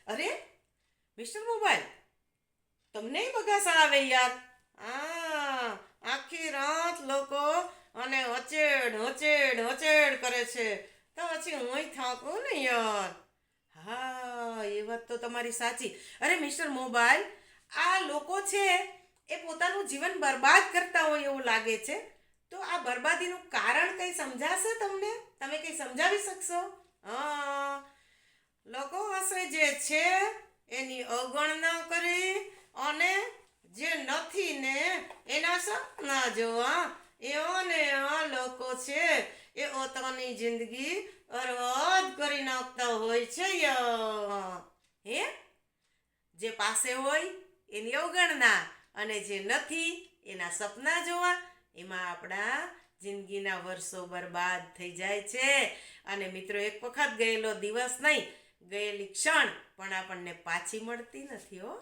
અરે mister mobile, તમને બગાસા આવે યાર. આખી રાત લોકો અને હચેડ હચેડ હચેડ કરે છે તો પછી હુંય થાકું ને યાર. હા, એ વાત તો તમારી સાચી. અરે મિસ્ટર મોબાઈલ, આ લોકો છે એ પોતાનું જીવન બરબાદ કરતા હોય એવું લાગે છે. તો આ બરબાદીનું કારણ કંઈ સમજાશે તમને? તમે કંઈ સમજાવી શકશો? હા, લોકો પાસે જે છે એની અવગણના કરી અને જે નથી ને એના સપના જોવા એઓને આ લોકો છે એ પોતાની જિંદગી બરબાદ કરી નાખતા હોય છે યાર. હે, જે પાસે હોય એની અવગણના અને જે નથી એના સપના જોવા, એમાં આપણા જિંદગીના વર્ષો બરબાદ થઈ જાય છે. અને મિત્રો, એક વખત ગયેલો દિવસ નહીં, ગયેલી ક્ષણ પણ આપણને પાછી મળતી નથી હો.